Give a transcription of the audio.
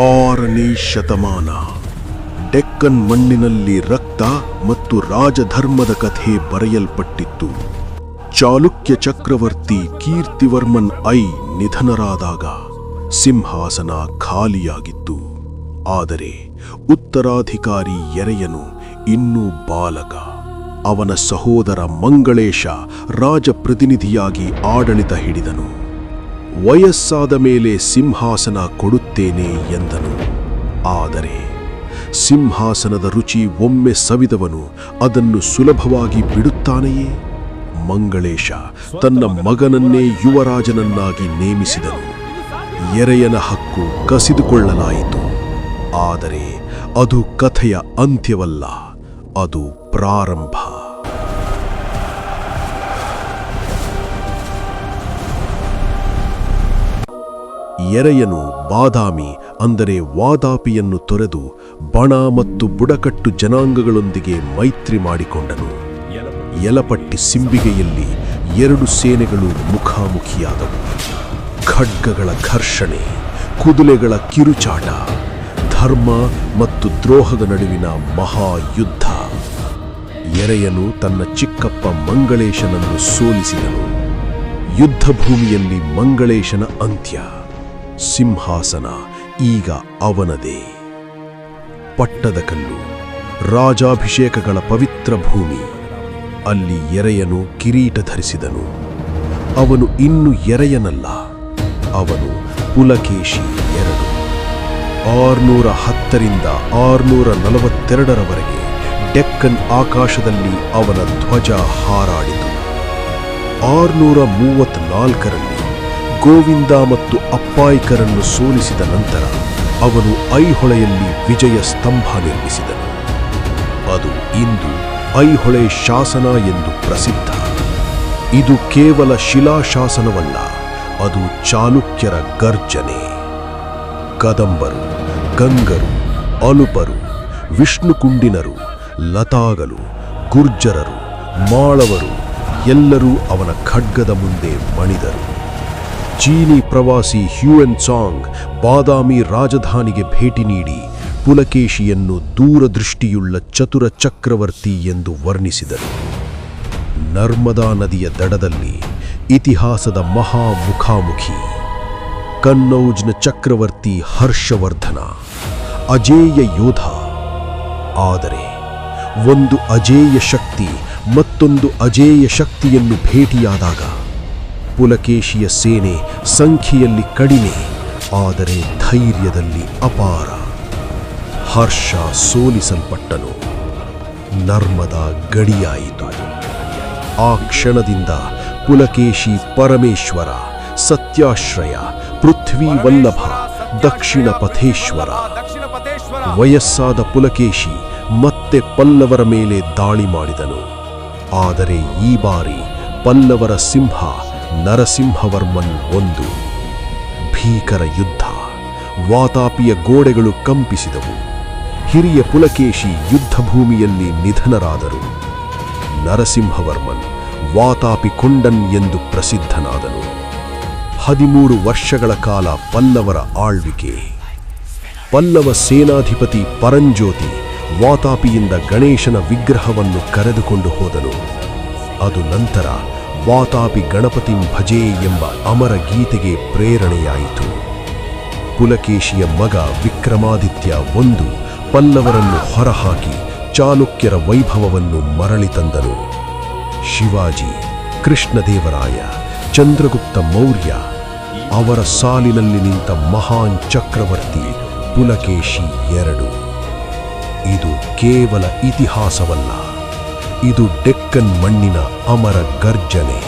6ನೇ ಶತಮಾನ. ಡೆಕ್ಕನ್ ಮಣ್ಣಿನಲ್ಲಿ ರಕ್ತ ಮತ್ತು ರಾಜಧರ್ಮದ ಕಥೆ ಬರೆಯಲ್ಪಟ್ಟಿತ್ತು. ಚಾಲುಕ್ಯ ಚಕ್ರವರ್ತಿ ಕೀರ್ತಿವರ್ಮನ್ ಐ ನಿಧನರಾದಾಗ ಸಿಂಹಾಸನ ಖಾಲಿಯಾಗಿತ್ತು. ಆದರೆ ಉತ್ತರಾಧಿಕಾರಿ ಎರೆಯನು ಇನ್ನೂ ಬಾಲಕ. ಅವನ ಸಹೋದರ ಮಂಗಳೇಶ ರಾಜಪ್ರತಿನಿಧಿಯಾಗಿ ಆಡಳಿತ ಹಿಡಿದನು. ವಯಸ್ಸಾದ ಮೇಲೆ ಸಿಂಹಾಸನ ಕೊಡುತ್ತೇನೆ ಎಂದನು. ಆದರೆ ಸಿಂಹಾಸನದ ರುಚಿ ಒಮ್ಮೆ ಸವಿದವನು ಅದನ್ನು ಸುಲಭವಾಗಿ ಬಿಡುತ್ತಾನೆಯೇ? ಮಂಗಳೇಶ ತನ್ನ ಮಗನನ್ನೇ ಯುವರಾಜನನ್ನಾಗಿ ನೇಮಿಸಿದನು. ಎರೆಯನ ಹಕ್ಕು ಕಸಿದುಕೊಳ್ಳಲಾಯಿತು. ಆದರೆ ಅದು ಕಥೆಯ ಅಂತ್ಯವಲ್ಲ, ಅದು ಪ್ರಾರಂಭ. ಎರೆಯನು ಬಾದಾಮಿ ಅಂದರೆ ವಾದಾಪಿಯನ್ನು ತೊರೆದು ಬಣ ಮತ್ತು ಬುಡಕಟ್ಟು ಜನಾಂಗಗಳೊಂದಿಗೆ ಮೈತ್ರಿ ಮಾಡಿಕೊಂಡನು. ಯಲಪಟ್ಟಿ ಸಿಂಬಿಗೆಯಲ್ಲಿ 2 ಸೇನೆಗಳು ಮುಖಾಮುಖಿಯಾದವು. ಖಡ್ಗಗಳ ಘರ್ಷಣೆ, ಕುದುರೆಗಳ ಕಿರುಚಾಟ, ಧರ್ಮ ಮತ್ತು ದ್ರೋಹದ ನಡುವಿನ ಮಹಾಯುದ್ಧ. ಎರೆಯನು ತನ್ನ ಚಿಕ್ಕಪ್ಪ ಮಂಗಳೇಶನನ್ನು ಸೋಲಿಸಿದನು. ಯುದ್ಧಭೂಮಿಯಲ್ಲಿ ಮಂಗಳೇಶನ ಅಂತ್ಯ. ಸಿಂಹಾಸನ ಈಗ ಅವನದೇ. ಪಟ್ಟದಕಲ್ಲು ರಾಜಾಭಿಷೇಕಗಳ ಪವಿತ್ರ ಭೂಮಿ. ಅಲ್ಲಿ ಎರೆಯನು ಕಿರೀಟ ಧರಿಸಿದನು. ಅವನು ಇನ್ನು ಎರೆಯನಲ್ಲ, ಅವನು ಪುಲಕೇಶಿ II. 610ರಿಂದ 642ರವರೆಗೆ ಡೆಕ್ಕನ್ ಆಕಾಶದಲ್ಲಿ ಅವನ ಧ್ವಜ ಹಾರಾಡಿತು. 634ರಲ್ಲಿ ಗೋವಿಂದ ಮತ್ತು ಅಪ್ಪಾಯಿಕರನ್ನು ಸೋಲಿಸಿದ ನಂತರ ಅವನು ಐಹೊಳೆಯಲ್ಲಿ ವಿಜಯ ಸ್ತಂಭ ನಿರ್ಮಿಸಿದನು. ಅದು ಇಂದು ಐಹೊಳೆ ಶಾಸನ ಎಂದು ಪ್ರಸಿದ್ಧ. ಇದು ಕೇವಲ ಶಿಲಾಶಾಸನವಲ್ಲ, ಅದು ಚಾಲುಕ್ಯರ ಗರ್ಜನೆ. ಕದಂಬರು, ಗಂಗರು, ಅಲುಪರು, ವಿಷ್ಣುಕುಂಡಿನರು, ಲತಾಗಲು, ಗುರ್ಜರರು, ಮಾಳವರು ಎಲ್ಲರೂ ಅವನ ಖಡ್ಗದ ಮುಂದೆ ಮಣಿದರು. ಚೀನಿ ಪ್ರವಾಸಿ ಹ್ಯೂಯನ್ ತ್ಸಾಂಗ್ ಬಾದಾಮಿ ರಾಜಧಾನಿಗೆ ಭೇಟಿ ನೀಡಿ ಪುಲಕೇಶಿಯನ್ನು ದೂರದೃಷ್ಟಿಯುಳ್ಳ ಚತುರ ಚಕ್ರವರ್ತಿ ಎಂದು ವರ್ಣಿಸಿದರು. ನರ್ಮದಾ ನದಿಯ ದಡದಲ್ಲಿ ಇತಿಹಾಸದ ಮಹಾ ಮುಖಾಮುಖಿ. ಕನ್ನೌಜ್ನ ಚಕ್ರವರ್ತಿ ಹರ್ಷವರ್ಧನ ಅಜೇಯ ಯೋಧ. ಆದರೆ ಒಂದು ಅಜೇಯ ಶಕ್ತಿ ಮತ್ತೊಂದು ಅಜೇಯ ಶಕ್ತಿಯನ್ನು ಭೇಟಿಯಾದಾಗ ಪುಲಕೇಶಿಯ ಸೇನೆ ಸಂಖ್ಯೆಯಲ್ಲಿ ಕಡಿಮೆ, ಆದರೆ ಧೈರ್ಯದಲ್ಲಿ ಅಪಾರ. ಹರ್ಷ ಸೋಲಿಸಲ್ಪಟ್ಟನು. ನರ್ಮದಾ ಗಡಿಯಾಯಿತು. ಆ ಕ್ಷಣದಿಂದ ಪುಲಕೇಶಿ ಪರಮೇಶ್ವರ, ಸತ್ಯಾಶ್ರಯ, ಪೃಥ್ವಿ ವಲ್ಲಭ, ದಕ್ಷಿಣ ಪಥೇಶ್ವರ. ವಯಸ್ಸಾದ ಪುಲಕೇಶಿ ಮತ್ತೆ ಪಲ್ಲವರ ಮೇಲೆ ದಾಳಿ ಮಾಡಿದನು. ಆದರೆ ಈ ಬಾರಿ ಪಲ್ಲವರ ಸಿಂಹ ನರಸಿಂಹವರ್ಮನ್ I. ಭೀಕರ ಯುದ್ಧ. ವಾತಾಪಿಯ ಗೋಡೆಗಳು ಕಂಪಿಸಿದವು. ಹಿರಿಯ ಪುಲಕೇಶಿ ಯುದ್ಧಭೂಮಿಯಲ್ಲಿ ನಿಧನರಾದರು. ನರಸಿಂಹವರ್ಮನ್ ವಾತಾಪಿ ಕೊಂಡನ್ ಎಂದು ಪ್ರಸಿದ್ಧನಾದನು. 13 ವರ್ಷಗಳ ಕಾಲ ಪಲ್ಲವರ ಆಳ್ವಿಕೆ. ಪಲ್ಲವ ಸೇನಾಧಿಪತಿ ಪರಂಜ್ಯೋತಿ ವಾತಾಪಿಯಿಂದ ಗಣೇಶನ ವಿಗ್ರಹವನ್ನು ಕರೆದುಕೊಂಡು ಹೋದನು. ಅದು ನಂತರ ವಾತಾಪಿ ಗಣಪತಿಂ ಭಜೆ ಎಂಬ ಅಮರ ಗೀತೆಗೆ ಪ್ರೇರಣೆಯಾಯಿತು. ಪುಲಕೇಶಿಯ ಮಗ ವಿಕ್ರಮಾದಿತ್ಯ I ಪಲ್ಲವರನ್ನು ಹೊರಹಾಕಿ ಚಾಲುಕ್ಯರ ವೈಭವವನ್ನು ಮರಳಿ ತಂದನು. ಶಿವಾಜಿ, ಕೃಷ್ಣದೇವರಾಯ, ಚಂದ್ರಗುಪ್ತ ಮೌರ್ಯ ಅವರ ಸಾಲಿನಲ್ಲಿ ನಿಂತ ಮಹಾನ್ ಚಕ್ರವರ್ತಿ ಪುಲಕೇಶಿ II. ಇದು ಕೇವಲ ಇತಿಹಾಸವಲ್ಲ, ಇದು ಡೆಕ್ಕನ್ ಮಣ್ಣಿನ ಅಮರ ಗರ್ಜನೆ.